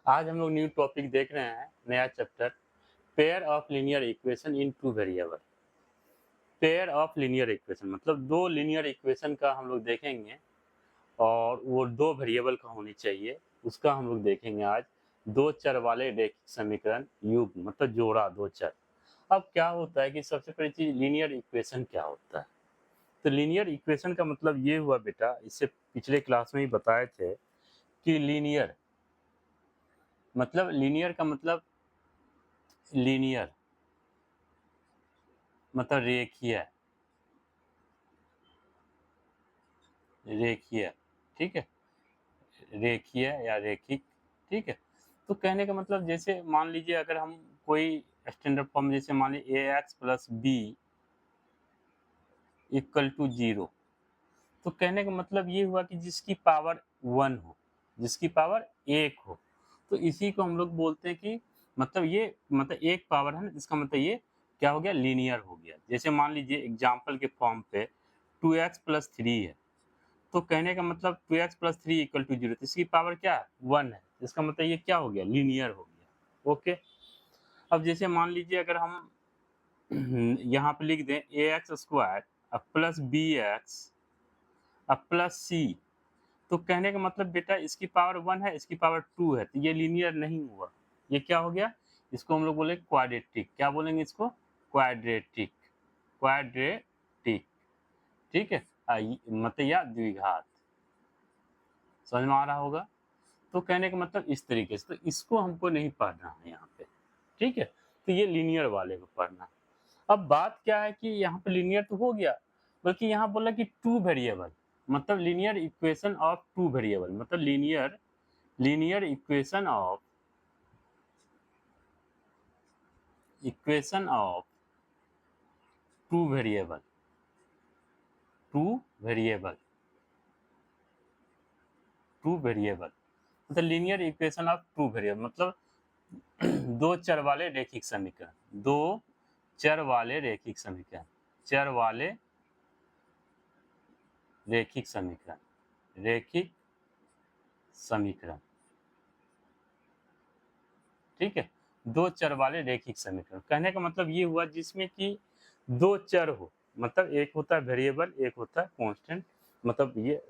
आज हम लोग न्यू टॉपिक देख रहे हैं, नया chapter, pair of linear equation in two variable. Pair of linear equation मतलब दो लीनियर इक्वेशन का हम लोग देखेंगे और वो दो वेरिएबल का होनी चाहिए, उसका हम लोग देखेंगे आज। दो चर वाले रैखिक समीकरण युग्म मतलब जोड़ा दो चर। अब क्या होता है कि सबसे पहली चीज लीनियर इक्वेशन क्या होता है। तो लीनियर इक्वेशन का मतलब ये हुआ बेटा, इससे पिछले क्लास में ही बताए थे कि लीनियर का मतलब लीनियर मतलब रेखीय, रेखीय, ठीक है, रेखीय या रेखिक, ठीक है। तो कहने का मतलब जैसे मान लीजिए अगर हम कोई स्टैंडर्ड फॉर्म जैसे मान लीजिए A X plus B equal to zero, तो कहने का मतलब ये हुआ कि जिसकी पावर वन हो, जिसकी पावर एक हो, तो इसी को हम लोग बोलते हैं कि मतलब ये मतलब एक पावर है ना, इसका मतलब ये क्या हो गया, लीनियर हो गया। जैसे मान लीजिए एग्जाम्पल के फॉर्म पे टू एक्स प्लस थ्री है, तो कहने का मतलब two x plus three equal to zero, इसकी पावर क्या है, वन है, इसका मतलब ये क्या हो गया, लीनियर हो गया। ओके। अब जैसे मान लीजिए अगर हम यहाँ पे लिख दें ए एक्स स्क्वायर अब प्लस बी एक्स अब प्लस सी, तो कहने का मतलब बेटा इसकी पावर वन है, इसकी पावर टू है, तो ये लीनियर नहीं हुआ, ये क्या हो गया, इसको हम लोग बोले क्वाड्रेटिक। क्या बोलेंगे इसको, क्वाड्रेटिक, क्वाड्रेटिक, ठीक है। मतलब या द्विघात, समझ में आ रहा होगा। तो कहने का मतलब इस तरीके से, तो इसको हमको नहीं पढ़ना है यहाँ पे, ठीक है। तो ये लीनियर वाले को पढ़ना है। अब बात क्या है कि यहाँ पे लीनियर तो हो गया, बल्कि यहाँ बोला कि टू वेरिएबल मतलब linear equation of two variable मतलब linear linear equation of two variable, two variable, two variable मतलब linear equation of two variable मतलब दो चर वाले रैखिक समीकरण, दो चर वाले रैखिक समीकरण, चर वाले रैखिक समीकरण, रैखिक समीकरण, ठीक है। दो चर वाले रैखिक समीकरण कहने का मतलब ये हुआ जिसमें कि दो चर हो, मतलब एक होता है वेरिएबल, एक होता है कांस्टेंट, मतलब ये।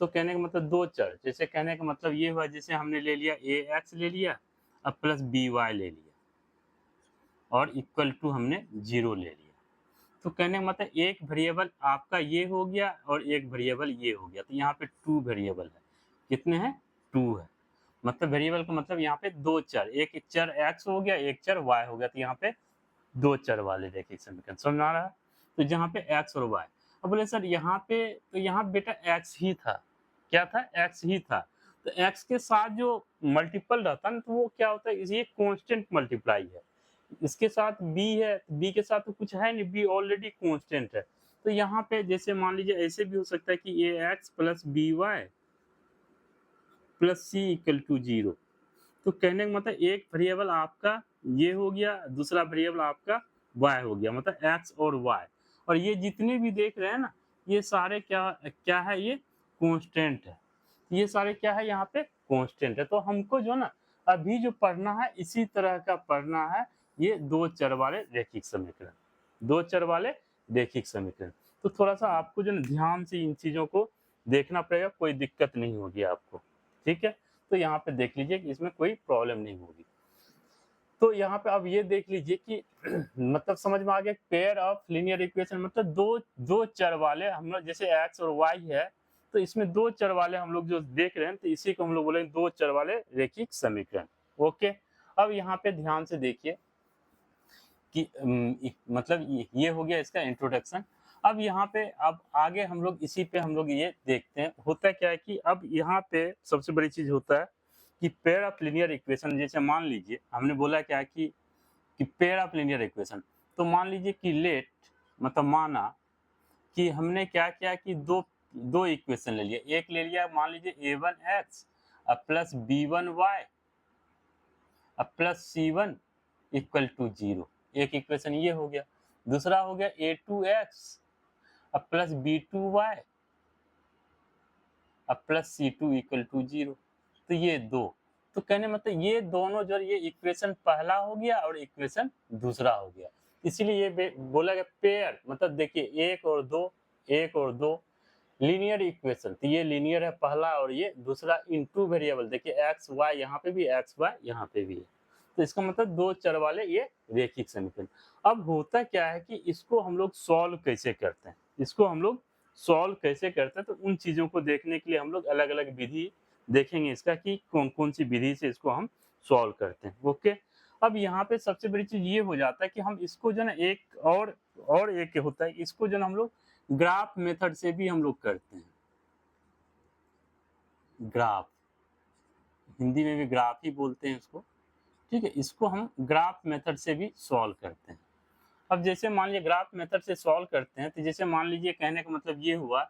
तो कहने का मतलब दो चर, जैसे कहने का मतलब ये हुआ जैसे हमने ले लिया ए एक्स ले लिया अब प्लस बी वाई ले लिया और इक्वल टू हमने जीरो ले लिया। तो कहने का मतलब एक वेरिएबल आपका ये हो गया और एक वेरिएबल ये हो गया, तो यहाँ पे टू वेरिएबल है। कितने हैं, टू है। मतलब वेरिएबल का मतलब यहाँ पे दो चर, एक चर x हो गया, एक चर y हो गया, तो यहाँ पे दो चर वाले रैखिक समीकरण, समझ में आ रहा है। तो जहाँ पे x और y, अब बोले सर यहाँ पे, तो यहाँ बेटा x ही था, क्या था, x ही था। तो x के साथ जो मल्टीपल रहता है ना, तो वो क्या होता है, ये कांस्टेंट मल्टीप्लाई है। इसके साथ b है, b के साथ तो कुछ है नहीं, b ऑलरेडी कांस्टेंट है। तो यहाँ पे जैसे मान लीजिए ऐसे भी हो सकता है कि A X plus B Y plus C equal to zero. तो कहने का मतलब एक वेरिएबल आपका ये हो गया, दूसरा वेरिएबल आपका y हो गया, मतलब x और y। और ये जितने भी देख रहे हैं ना, ये सारे क्या क्या है, ये कांस्टेंट है। ये सारे क्या है, यहाँ पे कांस्टेंट है। तो हमको जो ना अभी जो पढ़ना है इसी तरह का पढ़ना है, ये दो चर वाले रैखिक समीकरण, दो चर वाले रैखिक समीकरण। तो थोड़ा सा आपको जो ना ध्यान से इन चीजों को देखना पड़ेगा, कोई दिक्कत नहीं होगी आपको, ठीक है। तो यहाँ पे देख लीजिए कि इसमें कोई प्रॉब्लम नहीं होगी। तो यहाँ पे अब ये देख लीजिए कि मतलब समझ में आ गया, पेयर ऑफ लीनियर इक्वेशन मतलब दो दो चर वाले हम लोग, जैसे x और y है, तो इसमें दो चर वाले हम लोग जो देख रहे हैं, तो इसी को हम लोग बोलेंगे दो चर वाले रैखिक समीकरण। ओके। अब यहाँ पे ध्यान से देखिए कि मतलब ये हो गया इसका इंट्रोडक्शन। अब यहाँ पे अब आगे हम लोग इसी पे हम लोग ये देखते हैं, होता क्या है कि अब यहाँ पे सबसे बड़ी चीज होता है कि पेयर ऑफ लीनियर इक्वेशन, जैसे मान लीजिए हमने बोला क्या कि पेयर ऑफ लीनियर इक्वेशन, तो मान लीजिए कि लेट मतलब माना कि हमने क्या किया कि दो दो इक्वेशन ले लिया, एक ले लिया मान लीजिए A one X plus B one Y plus C one equal to zero, एक इक्वेशन ये हो गया। दूसरा हो गया A two x plus B two Y plus C two equal to zero, तो ये दो। तो कहने मतलब ये दोनों जो ये इक्वेशन पहला हो गया और इक्वेशन दूसरा हो गया, इसीलिए ये बोला गया पेयर, मतलब देखिए एक और दो लीनियर इक्वेशन, तो ये लीनियर है पहला और ये दूसरा इन टू वेरिएबल, देखिए एक्स वाई यहाँ पे भी एक्स वाई यहाँ पे भी है, तो इसका मतलब दो चर वाले ये रेखिक समीकरण। अब होता क्या है कि इसको हम लोग सॉल्व कैसे करते हैं, इसको हम लोग सॉल्व कैसे करते हैं, तो उन चीजों को देखने के लिए हम लोग अलग अलग विधि देखेंगे इसका कि कौन कौन सी विधि से इसको हम सॉल्व करते हैं। ओके, अब यहाँ पे सबसे बड़ी चीज ये हो जाता है कि हम इसको जो ना एक और एक होता है, इसको जो ना हम लोग ग्राफ मेथड से भी हम लोग करते हैं। ग्राफ, हिंदी में भी ग्राफ ही बोलते हैं इसको, ठीक है, इसको हम ग्राफ मेथड से भी सॉल्व करते हैं। अब जैसे मान लीजिए ग्राफ मेथड से सॉल्व करते हैं, तो जैसे मान लीजिए कहने का मतलब ये हुआ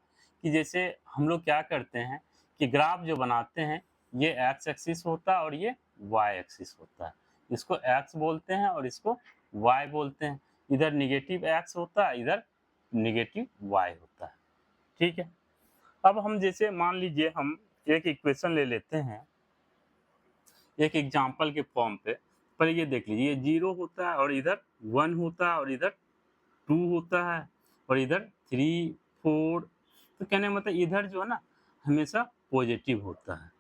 कि जैसे हम लोग क्या करते हैं कि ग्राफ जो बनाते हैं ये एक्स एक्सिस होता है और ये वाई एक्सिस होता है, इसको एक्स बोलते हैं और इसको वाई बोलते हैं, इधर निगेटिव एक्स होता है, इधर निगेटिव वाई होता है, ठीक है। अब हम जैसे मान लीजिए हम एक इक्वेशन ले लेते हैं एक एग्जाम्पल के फॉर्म पे, पर ये देख लीजिए ये 0 होता है और इधर 1 होता है और इधर 2 होता है और इधर 3 4, तो कहने का मतलब इधर जो है ना हमेशा पॉजिटिव होता है,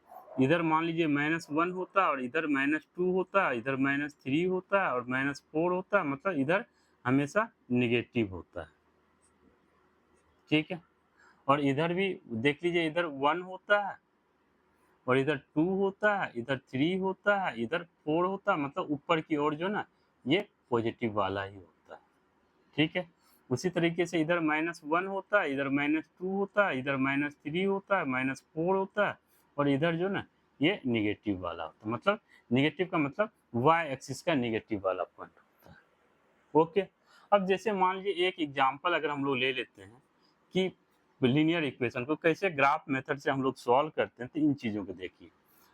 इधर मान लीजिए -1 होता है और इधर -2 होता है, इधर -3 होता है और -4 होता है, मतलब इधर हमेशा निगेटिव होता है, ठीक है। और इधर भी देख लीजिए इधर 1 होता है और इधर 2 होता है, इधर 3 होता है, इधर 4 होता है, मतलब ऊपर की ओर जो ना ये पॉजिटिव वाला ही होता है, ठीक है। उसी तरीके से इधर -1 होता है, इधर -2 होता है, इधर -3 होता है, -4 होता है और इधर जो ना ये निगेटिव वाला होता है, मतलब निगेटिव का मतलब वाई एक्सिस का निगेटिव वाला पॉइंट होता है। ओके, अब जैसे मान लीजिए एक एग्जांपल अगर हम लोग ले लेते हैं कि लीनियर इक्वेशन को कैसे ग्राफ मेथड से हम लोग सॉल्व करते हैं, तो इन चीज़ों को देखिए।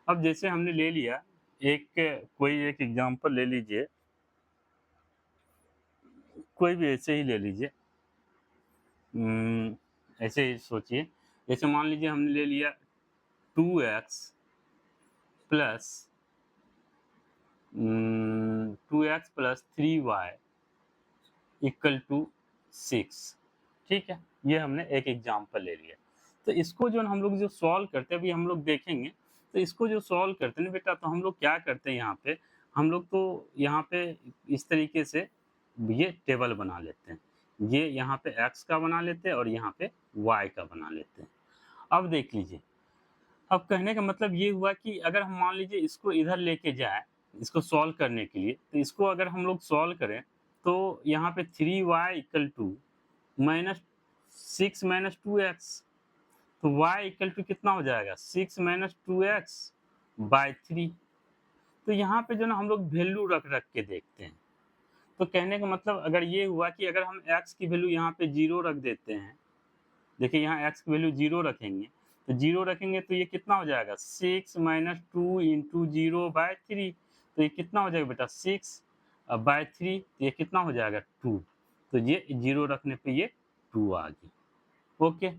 अब जैसे हमने ले लिया कोई एक एग्जांपल ले लीजिए, कोई भी ऐसे ही ले लीजिए, ऐसे ही सोचिए, जैसे मान लीजिए हमने ले लिया 2x plus 3y equal to 6, ठीक है, ये हमने एक एग्जांपल ले लिया। तो इसको जो हम लोग जो सॉल्व करते हैं अभी हम लोग देखेंगे, तो इसको जो सॉल्व करते हैं ना बेटा, तो हम लोग क्या करते हैं यहाँ पे, हम लोग तो यहाँ पे इस तरीके से ये टेबल बना लेते हैं, ये यहाँ पे x का बना लेते हैं और यहाँ पे y का बना लेते हैं। अब देख लीजिए, अब कहने का मतलब ये हुआ कि अगर हम मान लीजिए इसको इधर लेके जाए इसको सॉल्व करने के लिए, तो इसको अगर हम लोग सॉल्व करें तो यहाँ पे 3y इक्वल टू -6 - 2x, तो y इक्वल टू कितना हो जाएगा 6 - 2x बाय 3। तो यहाँ पे जो ना हम लोग वैल्यू रख रख के देखते हैं, तो कहने का मतलब अगर ये हुआ कि अगर हम x की वैल्यू यहाँ पे 0 रख देते हैं, देखिए यहाँ x की वैल्यू 0 रखेंगे, तो 0 रखेंगे तो ये कितना हो जाएगा 6 - 2 × 0 बाय 3, तो ये कितना हो जाएगा बेटा 6 बाय 3, ये कितना हो जाएगा 2, तो ये 0 रखने पे ये 2 आ गई। ओके,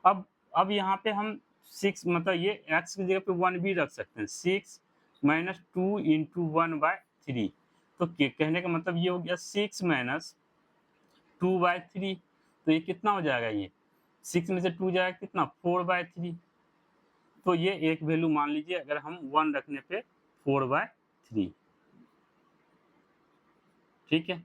अब यहाँ पे हम 6 मतलब ये x की जगह पे 1 भी रख सकते हैं, 6 - 2 × 1 बाय 3, तो कहने का मतलब ये हो गया 6 - 2 बाय 3, तो ये कितना हो जाएगा, ये 6 में से 2 जाएगा कितना 4 बाय 3, तो ये एक वैल्यू मान लीजिए अगर हम 1 रखने पे 4 बाय 3, ठीक है।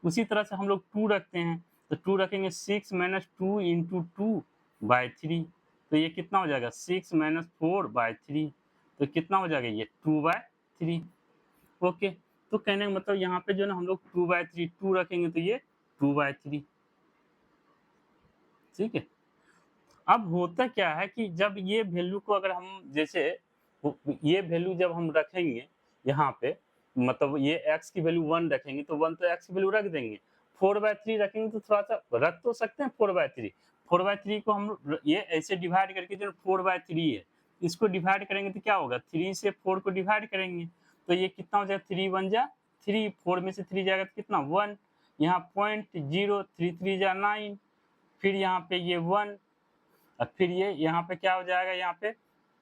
उसी तरह से हम लोग 2 रखते हैं, तो 2 रखेंगे 6 - 2 × 2 बाय 3, तो ये कितना हो जाएगा 6 - 4 बाय 3, तो कितना हो जाएगा ये 2 बाय 3। ओके, तो कहने का मतलब यहाँ पे जो ना हम लोग 2 बाय 3 2 रखेंगे तो ये 2 बाय 3, ठीक है। अब होता क्या है कि जब ये वैल्यू को अगर हम जैसे ये वैल्यू जब हम रखेंगे यहाँ पे, मतलब ये x की वैल्यू 1 रखेंगे तो 1 तो x की वैल्यू रख देंगे, 4/3 रखेंगे तो थोड़ा सा रख तो सकते हैं 4/3, 4/3 को हम ये ऐसे डिवाइड करके जो 4/3 है इसको डिवाइड करेंगे तो क्या होगा 3 से 4 को डिवाइड करेंगे, तो ये कितना हो जाएगा 3 1 जा 3, 4 में से 3 जाएगा तो कितना 1, यहाँ 0.0 3 3 जा 9, फिर यहाँ पे ये 1 और फिर ये यहाँ पे क्या हो जाएगा यहाँ पे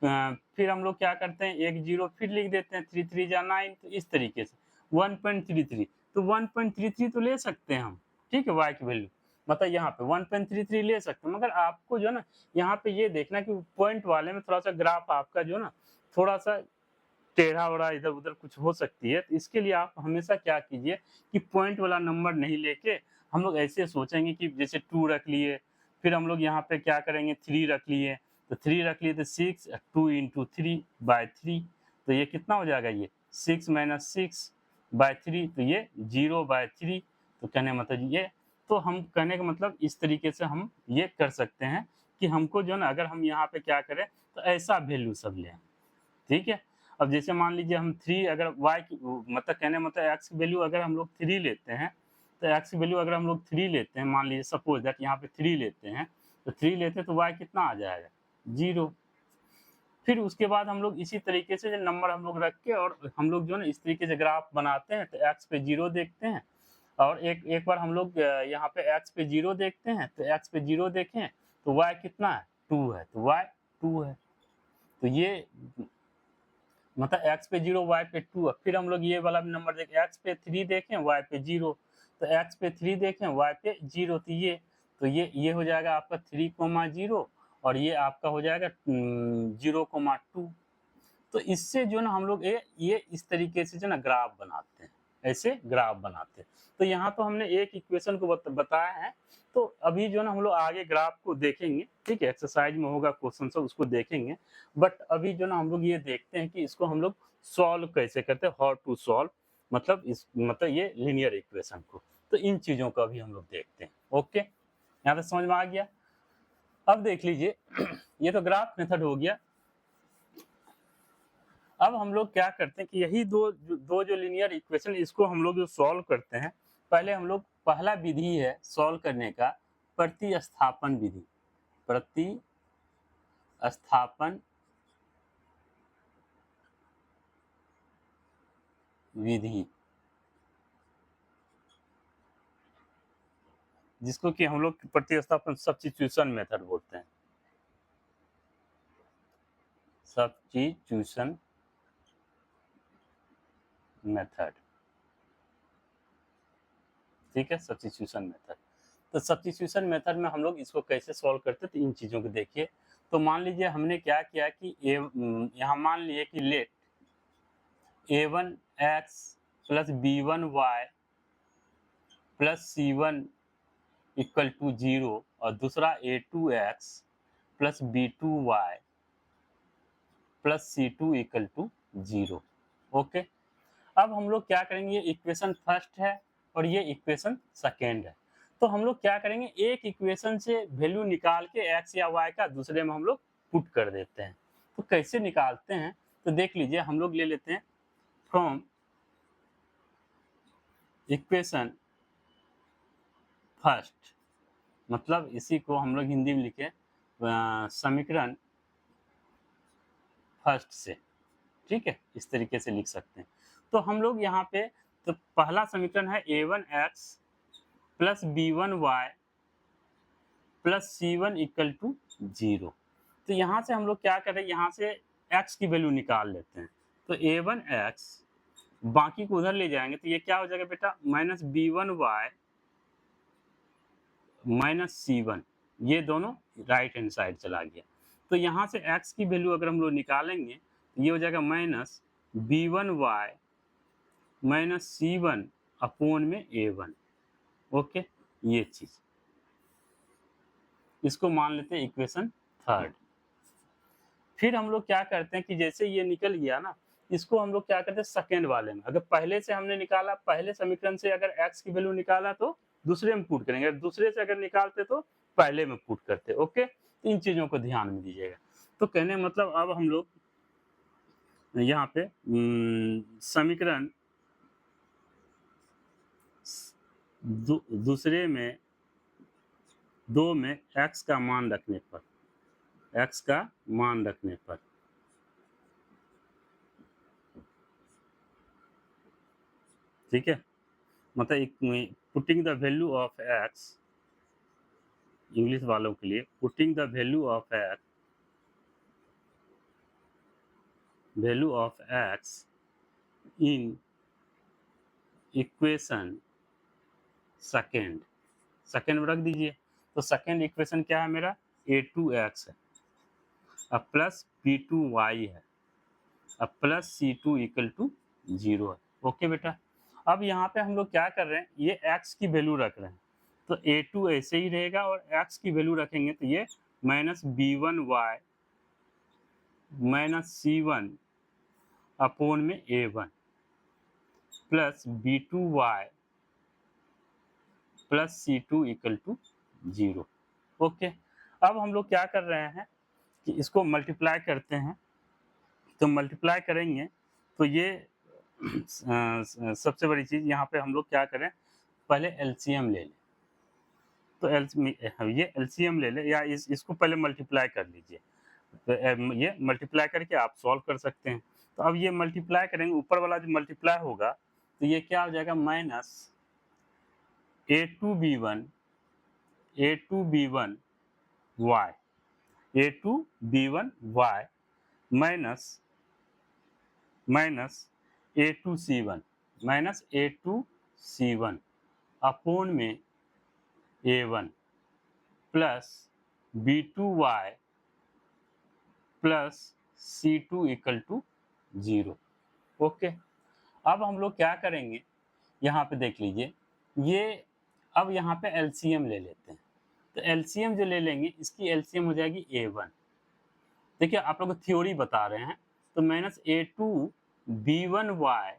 फिर हम लोग क्या करते हैं, एक जीरो फिर लिख देते हैं, 3 3 जा 9, तो इस तरीके से 1.33, तो 1.33 तो ले सकते हैं हम, ठीक है, y की वैल्यू, मतलब यहाँ पे 1.33 ले सकते हैं, मगर आपको जो है ना यहाँ पे ये देखना कि पॉइंट वाले में थोड़ा सा ग्राफ आपका जो है ना थोड़ा सा टेढ़ा-वेढ़ा इधर-उधर कुछ हो सकती है, तो इसके लिए आप हमेशा क्या कीजिए कि पॉइंट वाला नंबर नहीं लेके हम लोग ऐसे सोचेंगे कि जैसे 2 रख लिए, फिर हम लोग यहाँ पे क्या करेंगे 3 रख लिए, तो 3 रख लिए तो 6 2 इंटू 3/3, तो ये कितना हो जाएगा, ये 6 माइनस 6/3, तो ये 0/3, तो कहने का मतलब ये, तो हम कहने का मतलब इस तरीके से हम ये कर सकते हैं कि हमको जो है ना अगर हम यहाँ पे क्या करें तो ऐसा वैल्यू सब लें, ठीक है। अब जैसे मान लीजिए हम 3 अगर y की मतलब कहने मतलब x की वैल्यू अगर हम लोग 3 लेते हैं, तो x की वैल्यू अगर हम लोग 3 लेते हैं, मान लीजिए सपोज दैट यहाँ पे 3 लेते हैं, तो 3 लेते हैं तो y कितना आ जाएगा, 0। फिर उसके बाद हम लोग इसी तरीके से जो नंबर हम लोग रख के और हम लोग जो है ना इस तरीके से ग्राफ बनाते हैं, तो x पे 0 देखते हैं, और एक एक बार हम लोग यहाँ पे x पे 0 देखते हैं, तो x पे 0 देखें तो y कितना है, 2 है, तो y 2 है, तो ये मतलब x पे 0 y पे 2 है। फिर हम लोग ये वाला भी नंबर देखें, x पे 3 देखें y पे 0, तो x पे 3 देखें y पे 0, तो ये हो जाएगा आपका 3,0, और ये आपका हो जाएगा 0,2। तो इससे जो ना हम लोग ये इस तरीके से जो ना ग्राफ बनाते हैं, ऐसे ग्राफ बनाते हैं। तो यहाँ तो हमने एक इक्वेशन को बताया है, तो अभी जो ना हम लोग आगे ग्राफ को देखेंगे, ठीक है, एक्सरसाइज में होगा क्वेश्चन सब उसको देखेंगे, बट अभी जो ना हम लोग ये देखते हैं कि इसको हम लोग सॉल्व कैसे करते हैं, हाउ टू सॉल्व, मतलब इस मतलब ये लीनियर इक्वेशन को, तो इन चीजों को अभी हम लोग देखते हैं। ओके, यहाँ तक समझ में आ गया। अब देख लीजिए ये तो ग्राफ मेथड हो गया। अब हम लोग क्या करते हैं कि यही दो जो लीनियर इक्वेशन इसको हम लोग जो सॉल्व करते हैं, पहले हम लोग पहला विधि है सॉल्व करने का प्रतिस्थापन विधि, प्रतिस्थापन विधि, जिसको कि हम लोग प्रतिस्थापन सब्स्टिट्यूशन मेथड बोलते हैं, सब्स्टिट्यूशन मेथड, ठीक है, सब्स्टिट्यूशन मेथड। तो सब्स्टिट्यूशन मेथड में हम लोग इसको कैसे सॉल्व करते हैं, तो इन चीज़ों को देखिए। तो मान लीजिए हमने क्या किया कि यहाँ मान लिए कि let a1x plus b1y plus c1 equal to 0, और दूसरा a2x plus b2y plus c2 equal to 0। Okay, अब हम लोग क्या करेंगे, ये इक्वेशन फर्स्ट है और ये इक्वेशन सेकेंड है, तो हम लोग क्या करेंगे एक इक्वेशन से वैल्यू निकाल के x या y का दूसरे में हम लोग पुट कर देते हैं। तो कैसे निकालते हैं, तो देख लीजिए हम लोग ले लेते हैं फ्रॉम इक्वेशन फर्स्ट, मतलब इसी को हम लोग हिंदी में लिखे समीकरण फर्स्ट से, ठीक है, इस तरीके से लिख सकते हैं। तो हम लोग यहाँ पे तो पहला समीकरण है a1x plus b1y plus c1 equal to 0। तो यहाँ से हम लोग क्या कर रहे हैं, यहाँ से x की वैल्यू निकाल लेते हैं, तो a1x बाकी को उधर ले जाएंगे, तो ये क्या हो जाएगा बेटा, माइनस b1y माइनस c1, ये दोनों राइट हैंड साइड चला गया। तो यहाँ से x की वैल्यू अगर हम लोग निकालेंगे तो ये हो जाएगा minus b1y minus c1 upon में a1। ओके, ये चीज इसको मान लेते हैं इक्वेशन थर्ड। फिर हम लोग क्या करते हैं कि जैसे ये निकल गया ना, इसको हम लोग क्या करते हैं सेकेंड वाले में, अगर पहले से हमने निकाला, पहले समीकरण से अगर x की वैल्यू निकाला तो दूसरे में पुट करेंगे, अगर दूसरे से अगर निकालते तो पहले में पुट करते। ओके, तो इन चीजों को ध्यान में दीजिएगा। तो कहने मतलब अब हम लोग यहाँ पे समीकरण दूसरे में दो में x का मान रखने पर, x का मान रखने पर, ठीक है, मतलब putting the value of x, English वालों के लिए putting the value of x value of x in equation second, second में रख दीजिए। तो सेकेंड इक्वेशन क्या है मेरा, a2x है, अब प्लस b2y है, अब प्लस c2 इक्वल टू 0 है। ओके बेटा, अब यहाँ पे हम लोग क्या कर रहे हैं, ये x की वैल्यू रख रहे हैं, तो a2 ऐसे ही रहेगा और x की वैल्यू रखेंगे तो ये minus b1y minus c1 upon में a1 plus b2y plus c2 equal to 0। Okay, अब हम लोग क्या कर रहे हैं कि इसको मल्टीप्लाई करते हैं, तो मल्टीप्लाई करेंगे तो ये सबसे बड़ी चीज़ यहाँ पे हम लोग क्या करें, पहले एलसीएम ले लें। तो ये एलसीएम ले लें या इसको पहले मल्टीप्लाई कर लीजिए, तो ये मल्टीप्लाई करके आप सॉल्व कर सकते हैं। तो अब ये मल्टीप्लाई करेंगे, ऊपर वाला जो मल्टीप्लाई होगा तो ये क्या हो जाएगा, minus a2b1 y a2b1y minus a2c1 upon में a1 plus b2y plus c2 equal to 0। Okay, अब हम लोग क्या करेंगे, यहाँ पे देख लीजिए, ये अब यहाँ पे एलसीएम ले लेते हैं। तो एलसीएम जो ले लेंगे, इसकी एलसीएम हो जाएगी a1। देखिए आप लोग को थ्योरी बता रहे हैं, तो माइनस a2b1y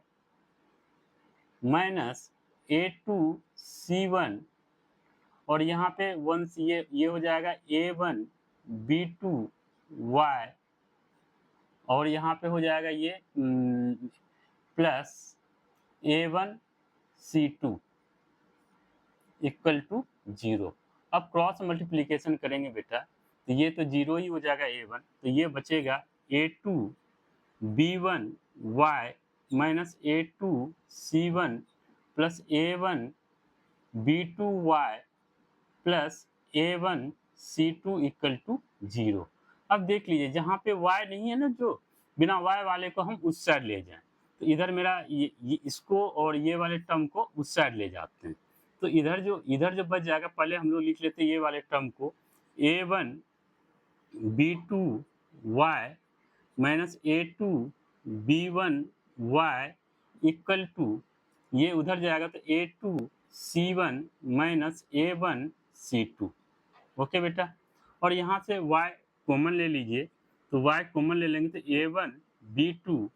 माइनस a2c1 और यहाँ पे 1 ये हो जाएगा a1b2y और यहाँ पे हो जाएगा ये प्लस a1c2 इक्वल टू 0। अब क्रॉस मल्टीप्लिकेशन करेंगे बेटा, तो ये तो 0 ही हो जाएगा a1, तो ये बचेगा a2b1y minus a2c1 plus a1b2y plus a1c2 equal to 0। अब देख लीजिए, जहाँ पे y नहीं है ना, जो बिना y वाले को हम उस साइड ले जाएं, तो इधर मेरा ये इसको और ये वाले टर्म को उस साइड ले जाते हैं, तो इधर जो बच जाएगा, पहले हम लोग लिख लेते हैं ये वाले टर्म को a1b2y minus a2b1y equal to, ये उधर जाएगा तो a2c1 माइनस a1c2। ओके बेटा, और यहाँ से y कॉमन ले लीजिए, तो y कॉमन ले लेंगे तो a1b2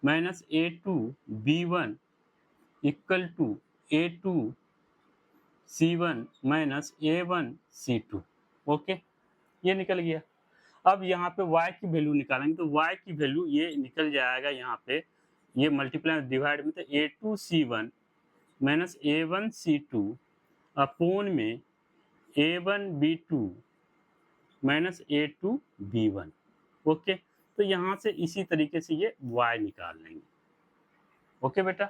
minus a2b1 equal to a2c1 minus a1c2। Okay, ये निकल गया। अब यहाँ पे y की वैल्यू निकालेंगे, तो y की वैल्यू ये निकल जाएगा, यहाँ पे ये मल्टीप्लाई डिवाइड में, तो a2c1 माइनस a1c2 अपोन में a1b2 माइनस a2b1। ओके, तो यहाँ से इसी तरीके से ये y निकाल लेंगे। ओके बेटा,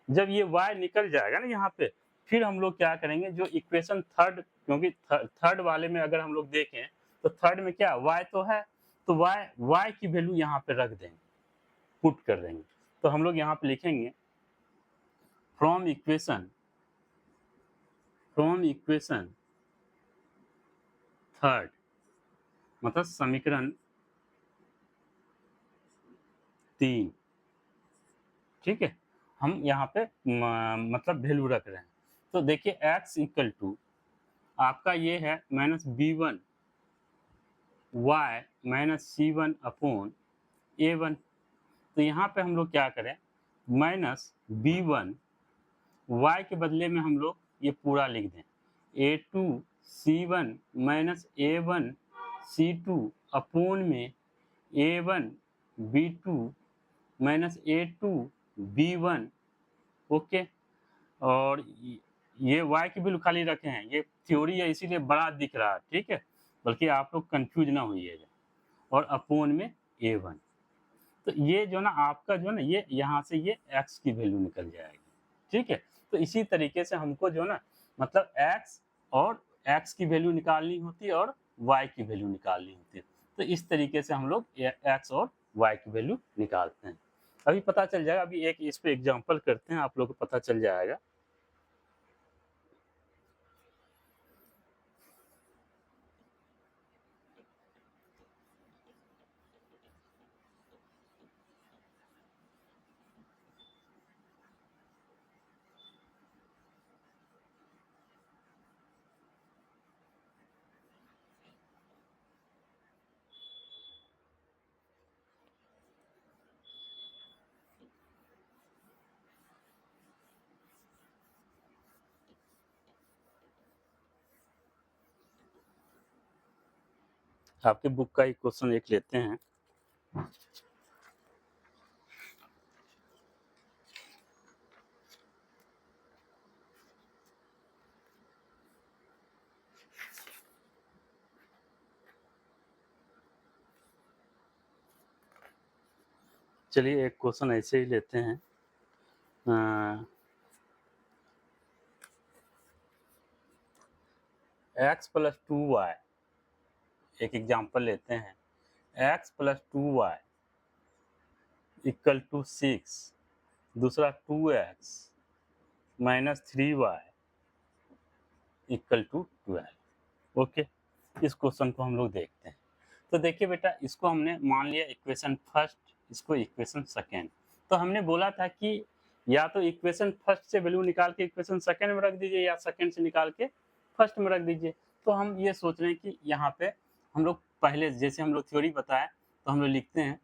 जब ये y निकल जाएगा ना यहाँ पे, फिर हम लोग क्या करेंगे, जो इक्वेशन थर्ड, क्योंकि थर्ड वाले में अगर हम लोग देखें तो थर्ड में क्या y तो है, तो y की वैल्यू यहाँ पे रख देंगे, पुट कर देंगे। तो हम लोग यहाँ पे लिखेंगे फ्रॉम इक्वेशन थर्ड, मतलब समीकरण 3। ठीक है, हम यहाँ पे मतलब वैल्यू रख रहे हैं। तो देखिए x इक्वल टू आपका ये है minus b1 y minus c1 upon a1। तो यहाँ पे हम लोग क्या करें, माइनस b1 y के बदले में हम लोग ये पूरा लिख दें, a2c1 माइनस a1c2 अपोन में a1b2 माइनस a2b1। ओके, और ये y की वैल्यू खाली रखे हैं, ये थ्योरी है इसीलिए बड़ा दिख रहा है, ठीक है, बल्कि आप लोग कंफ्यूज ना होइएगा, और अपोन में a1। तो ये जो ना आपका जो ना, ये यहाँ से ये x की वैल्यू निकल जाएगी। ठीक है, तो इसी तरीके से हमको जो ना, मतलब x और x की वैल्यू निकालनी होती है और y की वैल्यू निकालनी होती है। तो इस तरीके से हम लोग x और y की वैल्यू निकालते हैं। अभी पता चल जाएगा, अभी एक इस पे एग्जांपल करते हैं, आप लोगों को पता चल जाएगा। आपके बुक का एक क्वेश्चन एक लेते हैं। चलिए एक क्वेश्चन ऐसे ही लेते हैं। x प्लस 2y, एक एग्जांपल लेते हैं। x plus 2y equal to 6, दूसरा 2x minus 3y equal to 12। Okay, इस क्वेश्चन को हम लोग देखते हैं। तो देखिए बेटा, इसको हमने मान लिया इक्वेशन फर्स्ट, इसको इक्वेशन सेकेंड। तो हमने बोला था कि या तो इक्वेशन फर्स्ट से वैल्यू निकाल के इक्वेशन सेकेंड में रख दीजिए, या सेकेंड से निकाल के फर्स्ट में रख दीजिए। तो हम ये सोच रहे हैं कि यहाँ पे हम लोग पहले जैसे हम लोग थ्योरी बताया, तो हम लोग लिखते हैं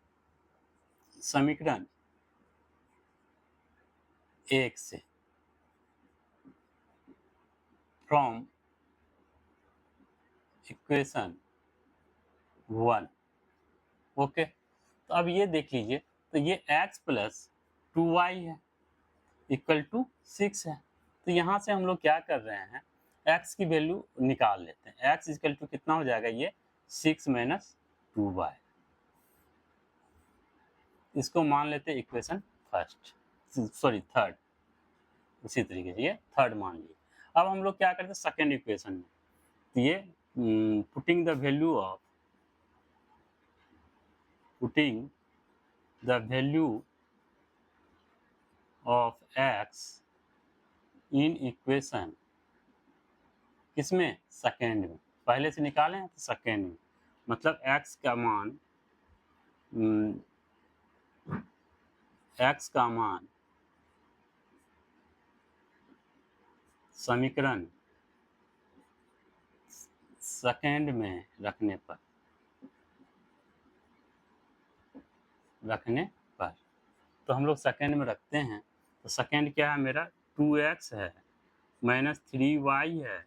समीकरण एक से, फ्रॉम इक्वेशन 1। ओके, तो अब ये देख लीजिए, तो ये x प्लस 2y है इक्वल टू 6 है। तो यहाँ से हम लोग क्या कर रहे हैं, x की वैल्यू निकाल लेते हैं। x इक्वल टू कितना हो जाएगा, ये 6 माइनस 2y। इसको मान लेते हैं इक्वेशन फर्स्ट, सॉरी थर्ड। उसी तरीके से ये थर्ड मान लिए। अब हम लोग क्या करते हैं सेकेंड इक्वेशन में, तो ये putting the value of x in equation, किसमें, सेकेंड में। पहले से निकालें तो सेकेंड में, मतलब x का मान समीकरण सेकेंड में रखने पर तो हम लोग सेकेंड में रखते हैं। तो सेकेंड क्या है मेरा, 2x है माइनस 3y है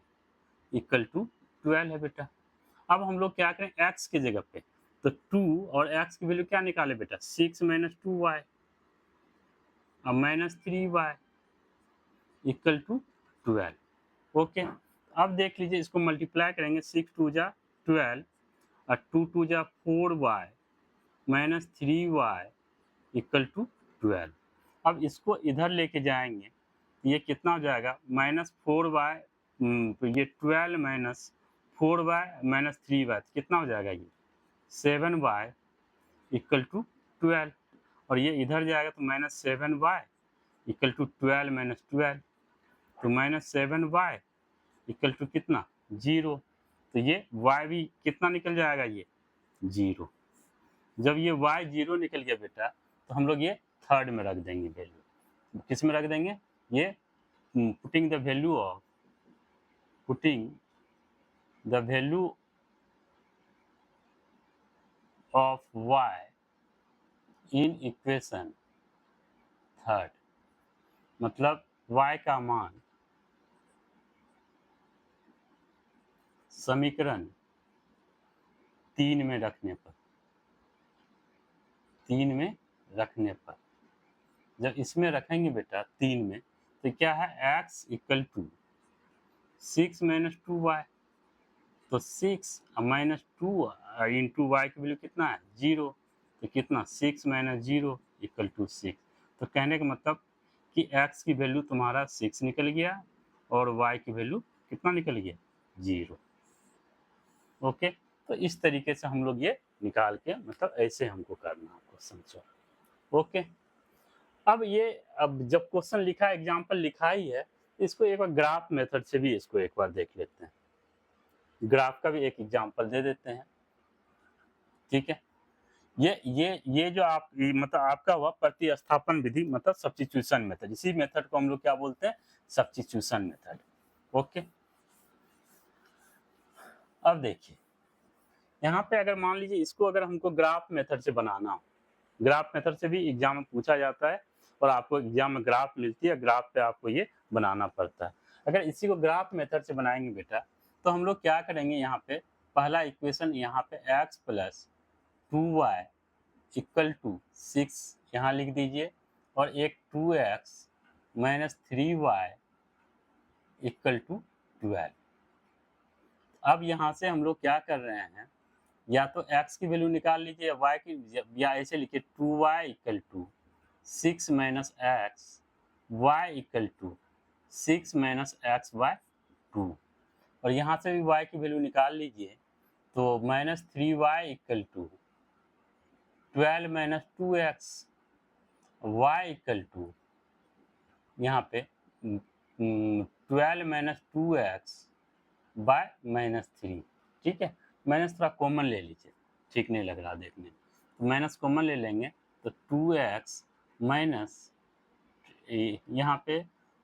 इक्वल टू 12 है बेटा। अब हम लोग क्या करें, x की जगह पे तो 2 और x की वैल्यू क्या निकाले बेटा, 6 माइनस 2y और minus 3y equal to 12। Okay, अब देख लीजिए, इसको मल्टीप्लाई करेंगे, 6 2 जा 12 और 2 2 जा 4y minus 3y equal to 12। अब इसको इधर लेके जाएंगे, ये कितना हो जाएगा, माइनस 4y, तो ये 12 माइनस 4y माइनस 3y कितना हो जाएगा, ये 7y इक्वल टू 12। और ये इधर जाएगा तो minus 7y equal to 12 minus 12, तो माइनस 7y इक्वल टू कितना, 0। तो ये y भी कितना निकल जाएगा, ये 0। जब ये y 0 निकल गया बेटा, तो हम लोग ये थर्ड में रख देंगे वैल्यू। किस में रख देंगे, ये putting the value of y in equation third, मतलब y का मान समीकरण 3 में रखने पर, जब इसमें रखेंगे बेटा 3 में, तो क्या है, x equal to 6 minus 2y, तो 6 माइनस 2 इंटू वाई की वैल्यू कितना है, 0। तो कितना, 6 माइनस 0 इक्वल टू 6। तो कहने का मतलब कि x की वैल्यू तुम्हारा 6 निकल गया और y की वैल्यू कितना निकल गया, 0। ओके, तो इस तरीके से हम लोग ये निकाल के मतलब ऐसे हमको करना है क्वेश्चन सॉल्व। ओके, अब जब क्वेश्चन लिखा है, एग्जाम्पल लिखा ही है, इसको एक बार ग्राफ मेथड से भी इसको एक बार देख लेते हैं। ग्राफ का भी एक एग्जाम्पल दे देते हैं, ठीक है। ये जो आप मतलब आपका हुआ प्रतिस्थापन विधि, मतलब सब्स्टिट्यूशन मेथड। इसी मेथड को हम लोग क्या बोलते हैं, सब्स्टिट्यूशन मेथड। ओके, अब देखिए यहाँ पे अगर मान लीजिए इसको अगर हमको ग्राफ मेथड से बनाना हो, ग्राफ मेथड से भी एग्जाम में पूछा जाता है और आपको एग्जाम में ग्राफ मिलती है, ग्राफ पे आपको ये बनाना पड़ता है। अगर इसी को ग्राफ मेथड से बनाएंगे बेटा, तो हम लोग क्या करेंगे, यहाँ पे पहला इक्वेशन यहाँ पे x plus 2y equal to 6 यहाँ लिख दीजिए, और एक 2x minus 3y equal to 12। अब यहाँ से हम लोग क्या कर रहे हैं, या तो x की वैल्यू निकाल लीजिए या y की, या ऐसे लिखिए 2y equal to 6 minus x y equal to 6 minus x by 2, और यहाँ से भी y की वैल्यू निकाल लीजिए, तो minus 3y equal to 12 minus 2x, y equal to यहाँ पे 12 माइनस 2x बाय माइनस 3, ठीक है। माइनस थोड़ा कॉमन ले लीजिए, ठीक नहीं लग रहा देखने में, तो माइनस कॉमन ले लेंगे, तो 2x माइनस यहाँ पे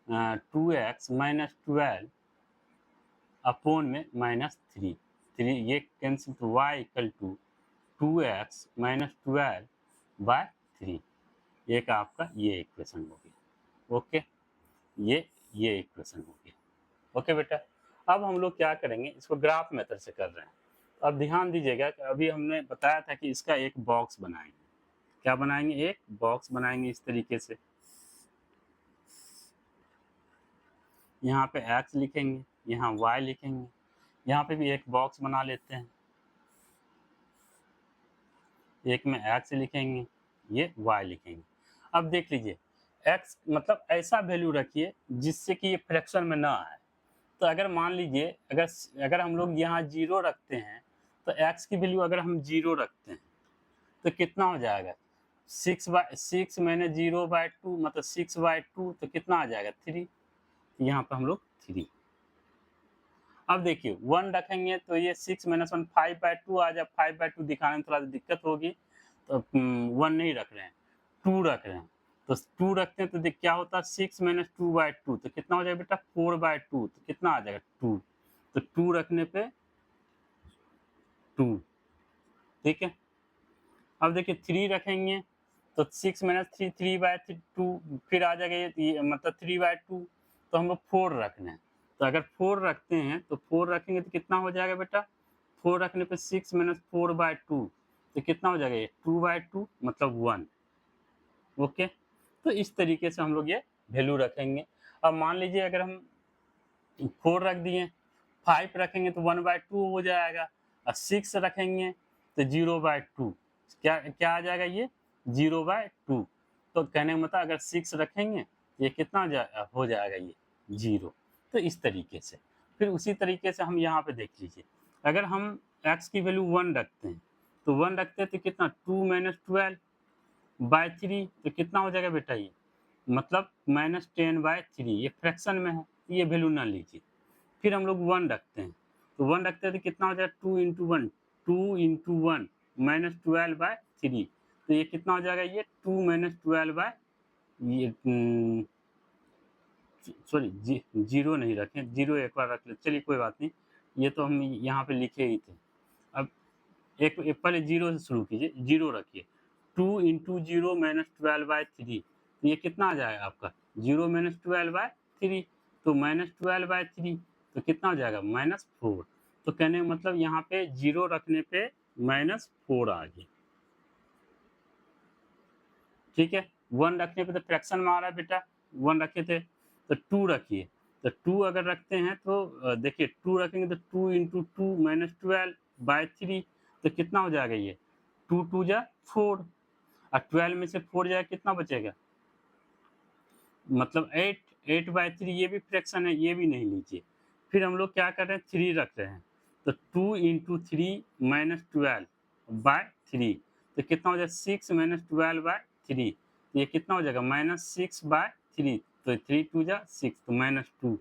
2x माइनस 12 अपोन में माइनस 3, ये कैंसिल, तो y equal to 2x minus 12 by 3, एक आपका ये इक्वेशन हो गया। ओके, ये इक्वेशन हो गया। ओके बेटा, अब हम लोग क्या करेंगे, इसको ग्राफ मेथड से कर रहे हैं। तो अब ध्यान दीजिएगा कि अभी हमने बताया था कि इसका एक बॉक्स बनाएंगे। क्या बनाएंगे, एक बॉक्स बनाएंगे इस तरीके से। यहाँ पे x लिखेंगे, यहाँ y लिखेंगे, यहाँ पे भी एक बॉक्स बना लेते हैं, एक में x लिखेंगे, ये y लिखेंगे। अब देख लीजिए x मतलब ऐसा वैल्यू रखिए जिससे कि ये फ्रैक्शन में ना आए। तो अगर मान लीजिए अगर हम लोग यहाँ 0 रखते हैं, तो x की वैल्यू अगर हम 0 रखते हैं तो कितना हो जाएगा, 6 मैंने 0/2 मतलब 6/2, तो कितना आ जाएगा 3, यहाँ पे हम लोग 3। अब देखिए 1 रखेंगे तो ये 6 माइनस 1 5/2 आ जाए, 5/2 दिखाने में थोड़ा दिक्कत होगी, तो 1 नहीं रख रहे हैं, 2 रख रहे हैं। तो 2 रखते हैं तो देख क्या होता है, 6 माइनस 2/2, तो कितना हो जाएगा बेटा 4/2, तो कितना आ जाएगा 2, तो 2 रखने पे 2, ठीक है। अब देखिए 3 रखेंगे तो 6 माइनस 3 3/2, फिर आ जाएगा ये मतलब 3/2, तो हम लोग 4 रखना है। तो अगर 4 रखते हैं तो 4 रखेंगे तो कितना हो जाएगा बेटा, 4 रखने पे 6 माइनस 4/2, तो कितना हो जाएगा ये 2/2 मतलब 1। ओके, तो इस तरीके से हम लोग ये वैल्यू रखेंगे। अब मान लीजिए अगर हम 4 रख दिए, 5 रखेंगे तो 1/2 हो जाएगा, और 6 रखेंगे तो 0/2, क्या क्या आ जाएगा ये 0/2। तो कहने का मतलब अगर 6 रखेंगे ये कितना हो जाएगा ये 0। तो इस तरीके से फिर उसी तरीके से हम यहाँ पे देख लीजिए, अगर हम x की वैल्यू 1 रखते हैं, तो 1 रखते हैं तो कितना 2 माइनस 12/3, तो कितना हो जाएगा बेटा ये मतलब -10/3, ये फ्रैक्शन में है, ये वैल्यू ना लीजिए। फिर हम लोग 1 रखते हैं, तो 1 रखते हैं तो कितना हो जाएगा 2 इंटू 1, 2 इंटू 1 माइनस 12/3, तो ये कितना हो जाएगा ये 2 माइनस 12 ये सॉरी 0 नहीं रखें, 0 एक बार रख ले, चलिए कोई बात नहीं, ये तो हम यहाँ पे लिखे ही थे। अब एक पहले 0 से शुरू कीजिए, 0 रखिए, 2 इंटू 0 माइनस 12/3, तो ये कितना आ जाएगा आपका 0 माइनस 12/3, तो -12/3, तो कितना हो जाएगा -4। तो कहने का मतलब यहाँ पे 0 रखने पे -4 आ गया, ठीक है। 1 रखने पे तो फ्रैक्शन में आ रहा है बेटा, 1 रखे थे तो 2 रखिए, तो 2 अगर रखते हैं तो देखिए 2 रखेंगे तो 2 इंटू 2 माइनस 12/3, तो कितना हो जाएगा ये 2 2 जा 4, और 12 में से 4 जाएगा कितना बचेगा मतलब 8/3, ये भी फ्रैक्शन है, ये भी नहीं लीजिए। फिर हम लोग क्या कर रहे हैं 3 रख रहे हैं, तो 2 इंटू 3 माइनस 12 बाय 3, तो कितना हो जाएगा 6 माइनस 12 बाय 3, तो ये कितना हो जाएगा -6 बाय 3, तो 3 2 जा 6, तो -2।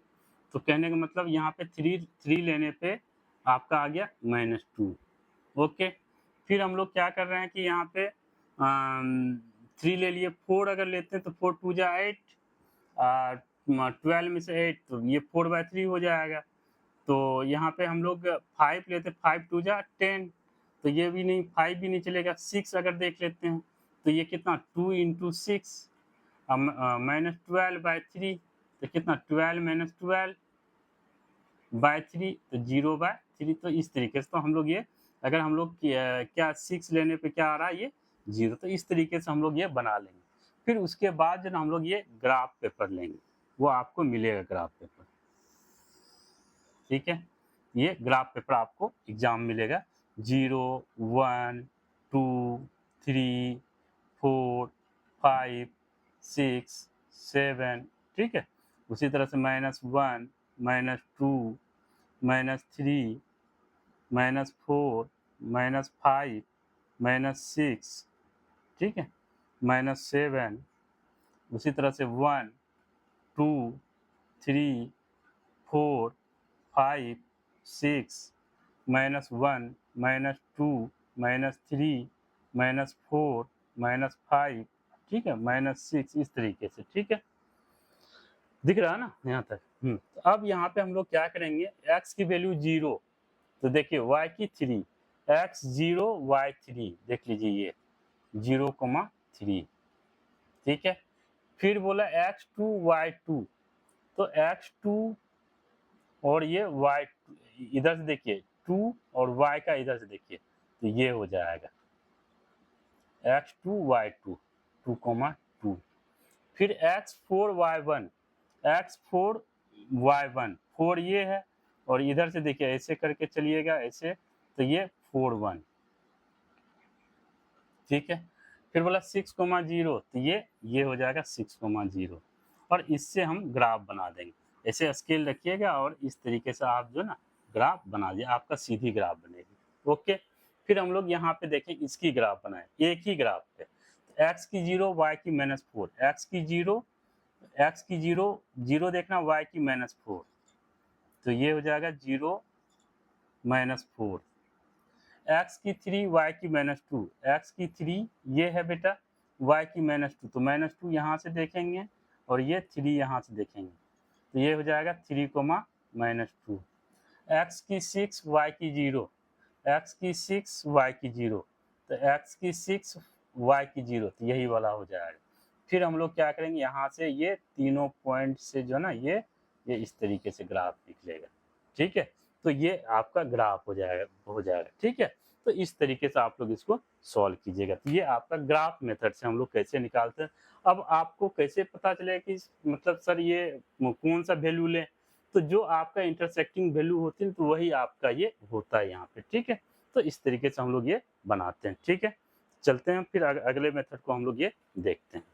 तो कहने का मतलब यहाँ पे 3 लेने पे आपका आ गया -2। ओके, फिर हम लोग क्या कर रहे हैं कि यहाँ पे 3 ले लिए, 4 अगर लेते हैं तो 4 2 जा 8, 12 में से 8, तो ये 4/3 हो जाएगा। तो यहाँ पे हम लोग 5 लेते, 5 2 जा 10, तो ये भी नहीं, 5 भी नहीं चलेगा। 6 अगर देख लेते हैं तो ये कितना 2 इंटू 6 -12/3, तो कितना 12 माइनस 12/3, तो 0/3। तो इस तरीके से तो हम लोग ये, अगर हम लोग क्या 6 लेने पे क्या आ रहा है ये 0, तो इस तरीके से हम लोग ये बना लेंगे। फिर उसके बाद जो हम लोग ये ग्राफ पेपर लेंगे, वो आपको मिलेगा ग्राफ पेपर, ठीक है। ये ग्राफ पेपर आपको एग्जाम मिलेगा 0 1 2 3 4 5 6 7, ठीक है। उसी तरह से -1 -2 -3 -4 -5 -6, ठीक है, -7, उसी तरह से 1 2 3 4 5 6 -1 -2 -3 -4 -5, ठीक है, -6, इस तरीके से, ठीक है। दिख रहा है ना यहाँ तक? तो अब यहाँ पे हम लोग क्या करेंगे, x की वैल्यू 0, तो देखिए y की 3, x 0 y 3, देख लीजिए ये 0,3, ठीक है। फिर बोला x2 y2, तो x2 और ये y, इधर से देखिए 2 और y का इधर से देखिए, तो ये हो जाएगा x2 y2 2,2। फिर x4 y1, x4 y1, 4 ये है, और इधर से देखिए ऐसे करके चलिएगा ऐसे, तो ये 4 1, ठीक है। फिर बोला 6,0, तो ये हो जाएगा 6,0, और इससे हम ग्राफ बना देंगे। ऐसे स्केल रखिएगा और इस तरीके से आप जो ना ग्राफ बना दिए, आपका सीधी ग्राफ बनेगी। ओके, फिर हम लोग यहाँ पे देखें, इसकी ग्राफ बनाए एक ही ग्राफ पे, तो x की 0 y की -4, x की 0 0 देखना, y की -4, तो ये हो जाएगा 0 -4, x की 3 y की -2, x की 3 ये है बेटा, y की -2, तो -2 यहाँ से देखेंगे और ये 3 यहाँ से देखेंगे, तो ये हो जाएगा 3, -2। x की 6 y की 0, x की 6 y की 0, तो x की 6 y की 0, तो यही वाला हो जाएगा। फिर हम लोग क्या करेंगे, यहाँ से ये तीनों पॉइंट से जो ना ये इस तरीके से ग्राफ निकलेगा, ठीक है। तो ये आपका ग्राफ हो जाएगा, ठीक है। तो इस तरीके से आप लोग इसको सॉल्व कीजिएगा। तो ये आपका ग्राफ मेथड से हम लोग कैसे निकालते हैं। अब आपको कैसे पता चलेगा कि मतलब सर ये कौन सा वैल्यू लें, तो जो आपका इंटरसेक्टिंग वैल्यू होती है तो वही आपका ये होता है यहाँ पे, ठीक है। तो इस तरीके से हम लोग ये बनाते हैं, ठीक है। चलते हैं फिर अगले मेथड को हम लोग ये देखते हैं।